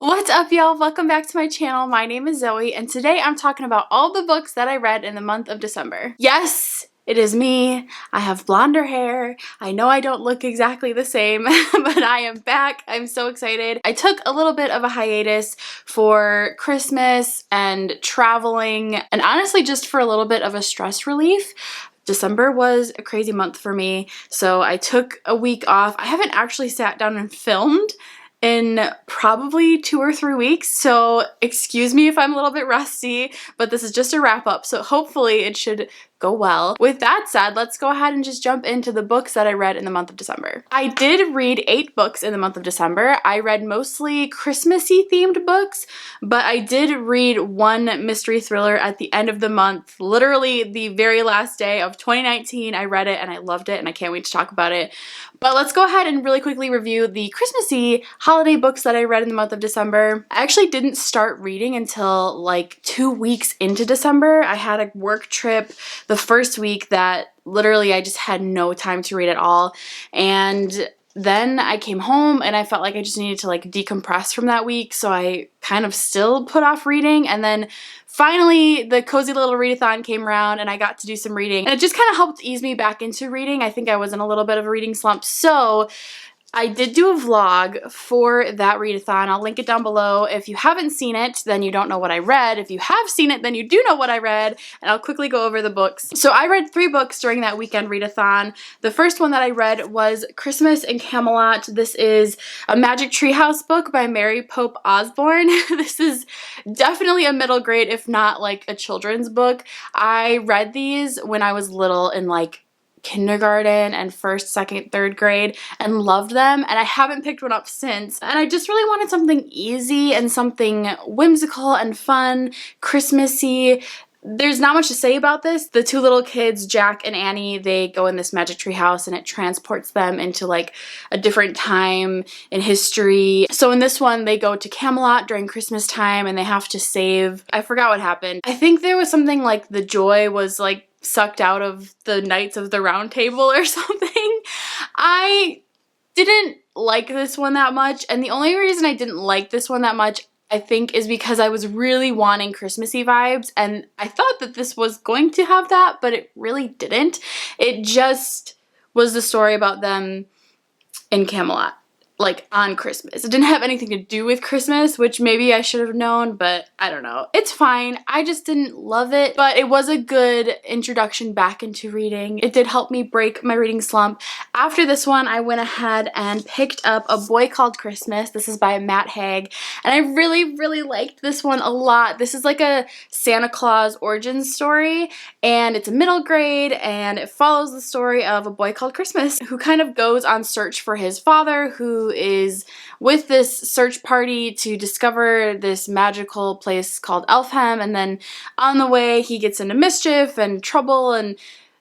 What's up, y'all? Welcome back to my channel. My name is Zoe, and today I'm talking about all the books that I read in the month of December. Yes, it is me. I have blonder hair. I know I don't look exactly the same, but I am back. I'm so excited. I took a little bit of a hiatus for Christmas and traveling, and honestly just for a little bit of a stress relief. December was a crazy month for me, so I took a week off. I haven't actually sat down and filmed in probably 2 or 3 weeks, so excuse me if I'm a little bit rusty, but this is just a wrap up, so hopefully it should go well. With that said, let's go ahead and just jump into the books that I read in the month of December. I did read 8 books in the month of December. I read mostly Christmassy themed books, but I did read one mystery thriller at the end of the month, literally the very last day of 2019. I read it and I loved it and I can't wait to talk about it. But let's go ahead and really quickly review the Christmassy holiday books that I read in the month of December. I actually didn't start reading until like 2 weeks into December. I had a work trip the first week that literally I just had no time to read at all, and then I came home and I felt like I just needed to like decompress from that week, so I kind of still put off reading, and then finally the cozy little readathon came around and I got to do some reading, and it just kind of helped ease me back into reading. I think I was in a little bit of a reading slump, so I did do a vlog for that readathon. I'll link it down below. If you haven't seen it, then you don't know what I read. If you have seen it, then you do know what I read, and I'll quickly go over the books. So I read 3 books during that weekend readathon. The first one that I read was Christmas in Camelot. This is a Magic Treehouse book by Mary Pope Osborne. This is definitely a middle grade, if not like a children's book. I read these when I was little in like kindergarten and first, second, third grade and loved them, and I haven't picked one up since, and I just really wanted something easy and something whimsical and fun, Christmassy. There's not much to say about this. The 2 little kids, Jack and Annie, they go in this magic tree house and it transports them into like a different time in history. So in this one, they go to Camelot during Christmas time and they have to save, I forgot what happened. I think there was something like the joy was like sucked out of the Knights of the Round Table or something. I didn't like this one that much, and the only reason I didn't like this one that much, I think, is because I was really wanting Christmassy vibes, and I thought that this was going to have that, but it really didn't. It just was the story about them in Camelot, like on Christmas. It didn't have anything to do with Christmas, which maybe I should have known, but I don't know. It's fine. I just didn't love it, but it was a good introduction back into reading. It did help me break my reading slump. After this one, I went ahead and picked up A Boy Called Christmas. This is by Matt Haig, and I really liked this one a lot. This is like a Santa Claus origin story, and it's a middle grade, and it follows the story of a boy called Christmas who kind of goes on search for his father, who is with this search party to discover this magical place called Elfhem, and then on the way he gets into mischief and trouble and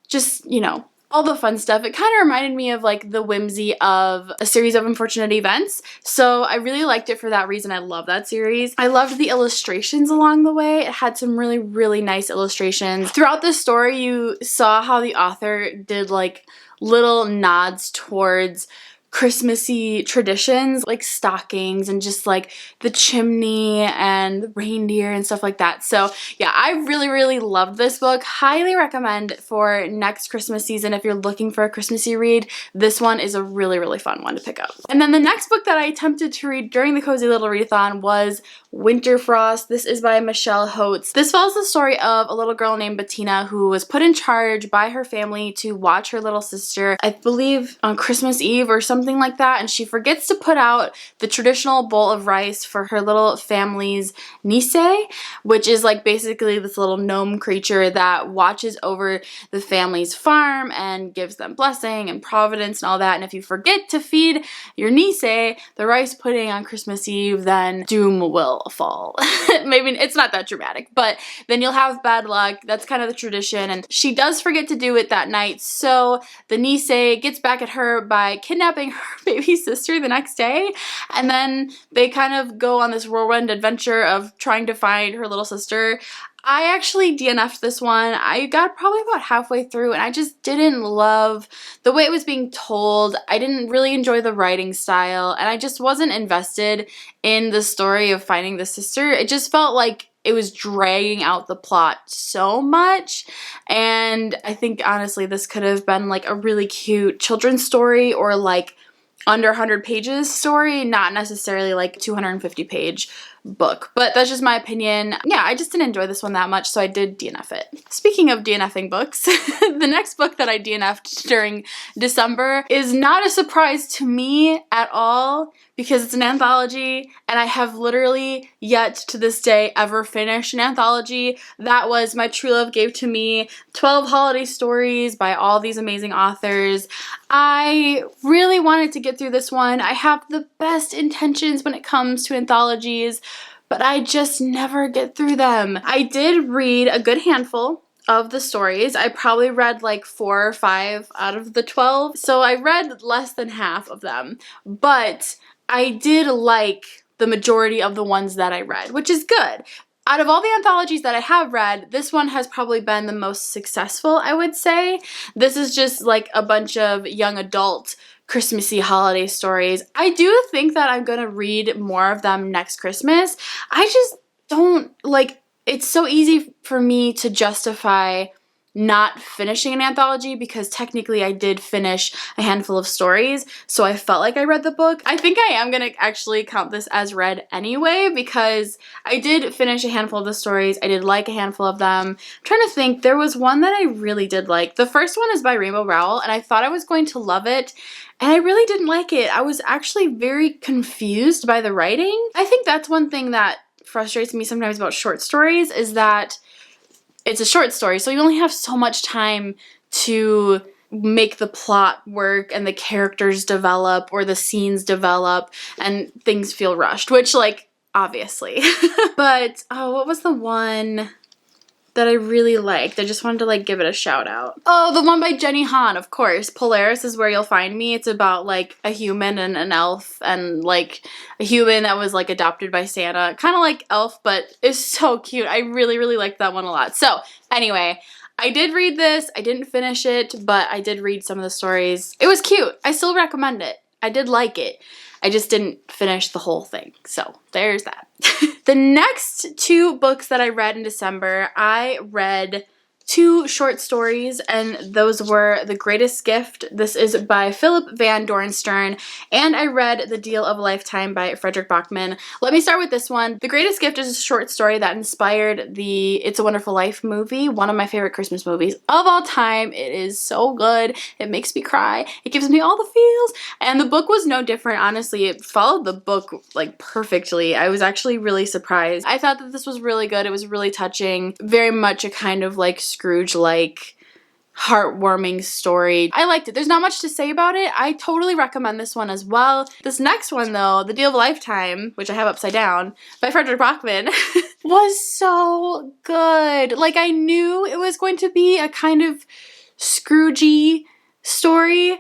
just, you know, all the fun stuff. It kind of reminded me of like the whimsy of A Series of Unfortunate Events, so I really liked it for that reason. I love that series. I loved the illustrations along the way. It had some really nice illustrations. Throughout the story, you saw how the author did like little nods towards Christmassy traditions, like stockings and just like the chimney and the reindeer and stuff like that. So yeah, I really loved this book. Highly recommend for next Christmas season. If you're looking for a Christmassy read, this one is a really fun one to pick up. And then the next book that I attempted to read during the Cozy Little Readathon was Winter Frost. This is by Michelle Holtz. This follows the story of a little girl named Bettina who was put in charge by her family to watch her little sister, I believe on Christmas Eve or something like that, and she forgets to put out the traditional bowl of rice for her little family's Nise, which is like basically this little gnome creature that watches over the family's farm and gives them blessing and providence and all that. And if you forget to feed your Nise the rice pudding on Christmas Eve, then doom will fall. Maybe it's not that dramatic, but then you'll have bad luck. That's kind of the tradition, and she does forget to do it that night, so the Nise gets back at her by kidnapping her baby sister the next day, and then they kind of go on this whirlwind adventure of trying to find her little sister. I actually DNF'd this one. I got probably about halfway through and I just didn't love the way it was being told. I didn't really enjoy the writing style and I just wasn't invested in the story of finding the sister. It just felt like it was dragging out the plot so much, and I think honestly this could have been like a really cute children's story or like under 100 pages story, not necessarily like 250 page book. But that's just my opinion. Yeah, I just didn't enjoy this one that much, so I did DNF it. Speaking of DNFing books, the next book that I DNF'd during December is not a surprise to me at all because it's an anthology and I have literally yet to this day ever finished an anthology. That was My True Love Gave to Me, 12 holiday stories by all these amazing authors. I really wanted to get through this one. I have the best intentions when it comes to anthologies, but I just never get through them. I did read a good handful of the stories. I probably read like 4 or 5 out of the 12, so I read less than half of them, but I did like the majority of the ones that I read, which is good. Out of all the anthologies that I have read, this one has probably been the most successful, I would say. This is just like a bunch of young adult Christmassy holiday stories. I do think that I'm gonna read more of them next Christmas. I just don't, like, it's so easy for me to justify not finishing an anthology because technically I did finish a handful of stories, so I felt like I read the book. I think I am gonna actually count this as read anyway because I did finish a handful of the stories. I did like a handful of them. I'm trying to think, there was one that I really did like. The first one is by Rainbow Rowell and I thought I was going to love it and I really didn't like it. I was actually very confused by the writing. I think that's one thing that frustrates me sometimes about short stories is that it's a short story, so you only have so much time to make the plot work and the characters develop or the scenes develop and things feel rushed, which, like, obviously. But, oh, what was the one that I really liked? I just wanted to, like, give it a shout out. Oh, the one by Jenny Han, of course. Polaris is Where You'll Find Me. It's about, like, a human and an elf and, like, a human that was, like, adopted by Santa. Kind of like Elf, but it's so cute. I really, really liked that one a lot. So, anyway, I did read this. I didn't finish it, but I did read some of the stories. It was cute. I still recommend it. I did like it. I just didn't finish the whole thing. So there's that. The next 2 books that I read in December, I read 2 short stories, and those were The Greatest Gift. This is by Philip Van Dorenstern, and I read The Deal of a Lifetime by Frederick Bachman. Let me start with this one. The Greatest Gift is a short story that inspired the It's a Wonderful Life movie, one of my favorite Christmas movies of all time. It is so good. It makes me cry. It gives me all the feels, and the book was no different. Honestly, it followed the book like perfectly. I was actually really surprised. I thought that this was really good. It was really touching, very much a kind of like Scrooge-like heartwarming story. I liked it. There's not much to say about it. I totally recommend this one as well. This next one though, The Deal of a Lifetime, which I have upside down, by Frederick Bachman, was so good. Like, I knew it was going to be a kind of Scroogey story,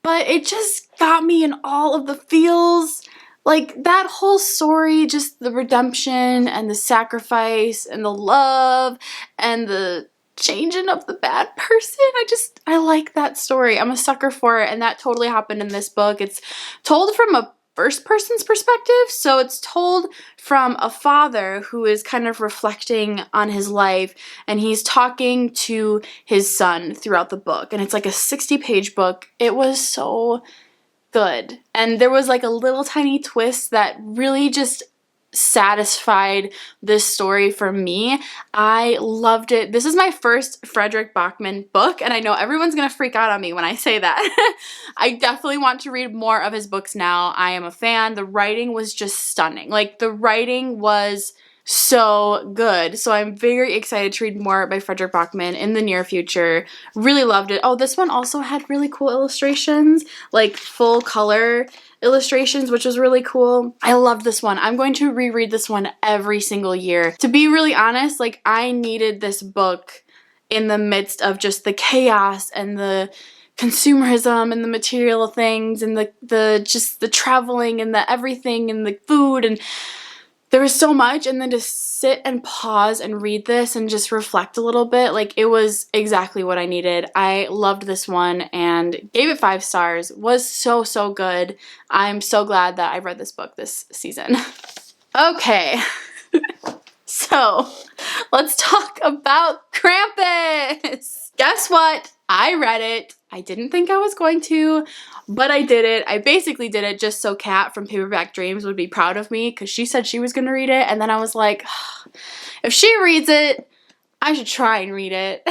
but it just got me in all of the feels. Like, that whole story, just the redemption and the sacrifice and the love and the changing of the bad person. I like that story. I'm a sucker for it, and that totally happened in this book. It's told from a first person's perspective, so it's told from a father who is kind of reflecting on his life, and he's talking to his son throughout the book, and it's like a 60-page book. It was so good, and there was like a little tiny twist that really just satisfied this story for me. I loved it. This is my first Frederick Bachman book, and I know everyone's gonna freak out on me when I say that. I definitely want to read more of his books now. I am a fan. The writing was just stunning. Like, the writing was so good. So I'm very excited to read more by Frederick Bachman in the near future. Really loved it. Oh, this one also had really cool illustrations, like full color illustrations, which was really cool. I loved this one. I'm going to reread this one every single year. To be really honest, like, I needed this book in the midst of just the chaos and the consumerism and the material things and the just the traveling and the everything and the food and there was so much, and then to sit and pause and read this and just reflect a little bit, like it was exactly what I needed. I loved this one and gave it 5 stars. Was so, so good. I'm so glad that I read this book this season. Okay, so let's talk about Krampus. Guess what? I read it. I didn't think I was going to, but I did it. I basically did it just so Kat from Paperback Dreams would be proud of me because she said she was going to read it, and then I was like, if she reads it, I should try and read it.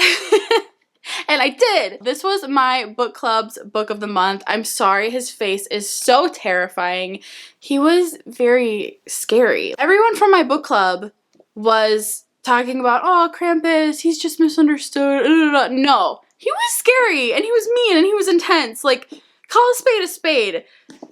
And I did. This was my book club's book of the month. I'm sorry, his face is so terrifying. He was very scary. Everyone from my book club was talking about, oh, Krampus, he's just misunderstood. No, he was scary and he was mean and he was intense. Like, call a spade a spade.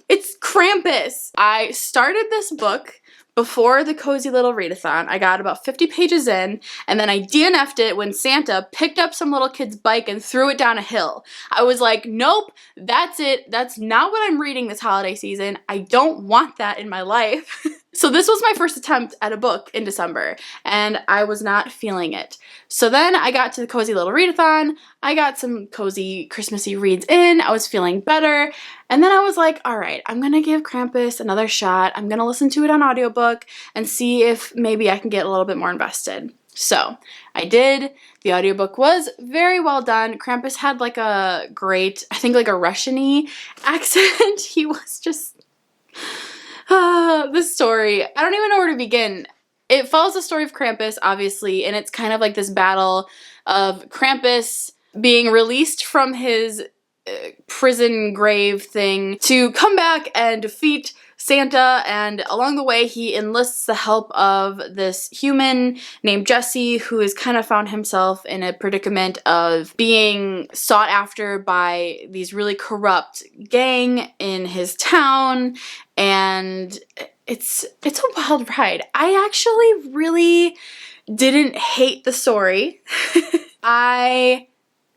It's Krampus. I started this book before the Cozy Little Readathon. I got about 50 pages in, and then I DNF'd it when Santa picked up some little kid's bike and threw it down a hill. I was like, nope, that's it. That's not what I'm reading this holiday season. I don't want that in my life. So this was my first attempt at a book in December, and I was not feeling it. So then I got to the Cozy Little Readathon. I got some cozy Christmassy reads in. I was feeling better. And then I was like, all right, I'm going to give Krampus another shot. I'm going to listen to it on audiobook and see if maybe I can get a little bit more invested. So I did. The audiobook was very well done. Krampus had like a great, I think like a Russian-y accent. He was just... the story. I don't even know where to begin. It follows the story of Krampus, obviously, and it's kind of like this battle of Krampus being released from his prison grave thing to come back and defeat Santa, and along the way he enlists the help of this human named Jesse, who has kind of found himself in a predicament of being sought after by these really corrupt gang in his town, and it's a wild ride. I actually really didn't hate the story. I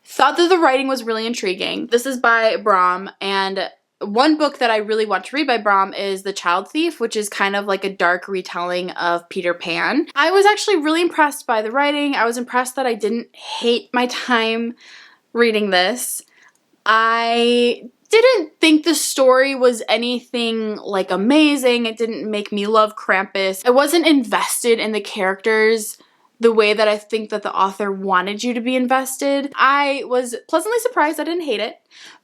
thought that the writing was really intriguing. This is by Brom, and one book that I really want to read by Brom is The Child Thief, which is kind of like a dark retelling of Peter Pan. I was actually really impressed by the writing. I was impressed that I didn't hate my time reading this. I didn't think the story was anything like amazing. It didn't make me love Krampus. I wasn't invested in the characters the way that I think that the author wanted you to be invested. I was pleasantly surprised. I didn't hate it.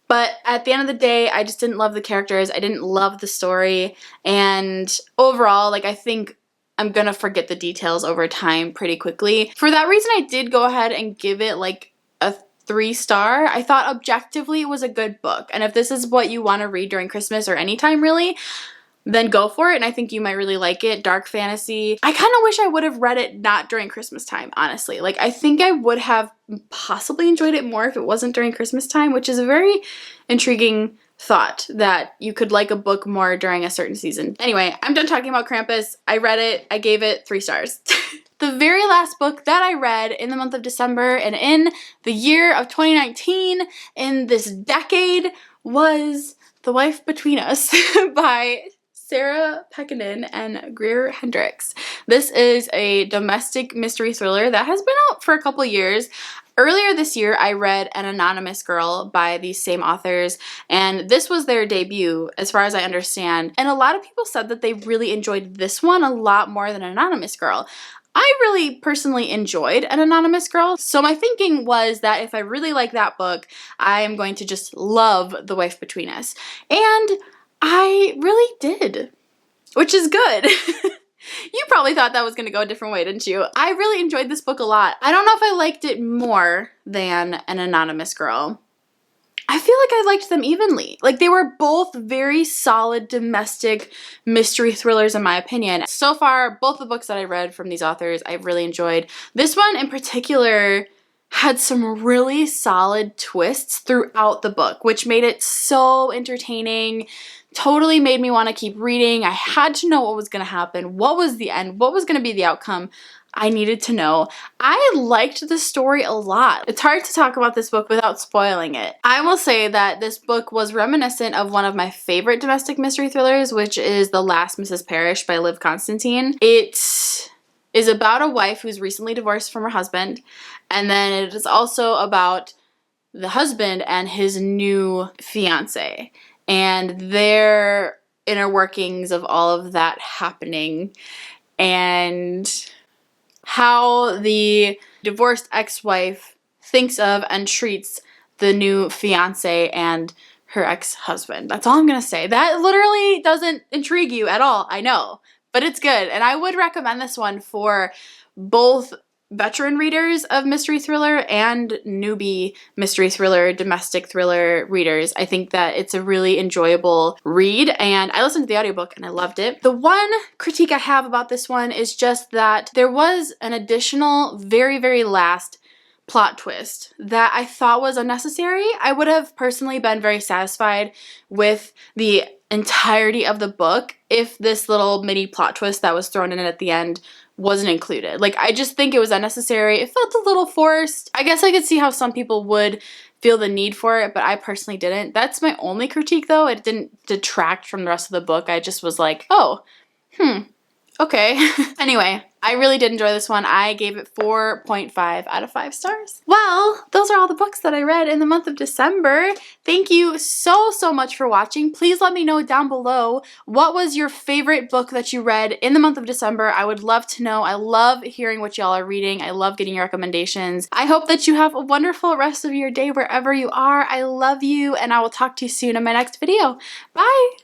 But at the end of the day, I just didn't love the characters. I didn't love the story. And overall, like, I think I'm gonna forget the details over time pretty quickly. For that reason, I did go ahead and give it like a 3-star. I thought objectively it was a good book. And if this is what you want to read during Christmas or anytime really, then go for it, and I think you might really like it. Dark fantasy. I kind of wish I would have read it not during Christmas time, honestly. Like, I think I would have possibly enjoyed it more if it wasn't during Christmas time, which is a very intriguing thought, that you could like a book more during a certain season. Anyway, I'm done talking about Krampus. I read it. I gave it 3 stars. The very last book that I read in the month of December and in the year of 2019, in this decade, was The Wife Between Us by Sarah Pekkanen and Greer Hendricks. This is a domestic mystery thriller that has been out for a couple years. Earlier this year, I read An Anonymous Girl by these same authors, and this was their debut, as far as I understand. And a lot of people said that they really enjoyed this one a lot more than Anonymous Girl. I really personally enjoyed An Anonymous Girl, so my thinking was that if I really like that book, I am going to just love The Wife Between Us. And I really did, which is good. You probably thought that was going to go a different way, didn't you? I really enjoyed this book a lot. I don't know if I liked it more than An Anonymous Girl. I feel like I liked them evenly. Like, they were both very solid domestic mystery thrillers in my opinion. So far, both the books that I read from these authors, I've really enjoyed. This one in particular had some really solid twists throughout the book, which made it so entertaining totally made me want to keep reading. I had to know what was going to happen, what was the end, what was going to be the outcome. I needed to know. I liked the story a lot. It's hard to talk about this book without spoiling it. I will say that this book was reminiscent of one of my favorite domestic mystery thrillers, which is The Last Mrs. Parrish by Liv Constantine. It is about a wife who's recently divorced from her husband, and then it is also about the husband and his new fiance and their inner workings of all of that happening, and how the divorced ex-wife thinks of and treats the new fiance and her ex-husband. That's all I'm gonna say. That literally doesn't intrigue you at all, I know, but it's good. And I would recommend this one for both veteran readers of mystery thriller and newbie mystery thriller, domestic thriller readers. I think that it's a really enjoyable read, and I listened to the audiobook and I loved it. The one critique I have about this one is just that there was an additional very, very last plot twist that I thought was unnecessary. I would have personally been very satisfied with the entirety of the book if this little mini plot twist that was thrown in at the end wasn't included. Like, I just think it was unnecessary. It felt a little forced. I guess I could see how some people would feel the need for it, but I personally didn't. That's my only critique though. It didn't detract from the rest of the book. I just was like, oh, okay. Anyway, I really did enjoy this one. I gave it 4.5 out of 5 stars. Well, those are all the books that I read in the month of December. Thank you so, so much for watching. Please let me know down below what was your favorite book that you read in the month of December. I would love to know. I love hearing what y'all are reading. I love getting your recommendations. I hope that you have a wonderful rest of your day wherever you are. I love you, and I will talk to you soon in my next video. Bye!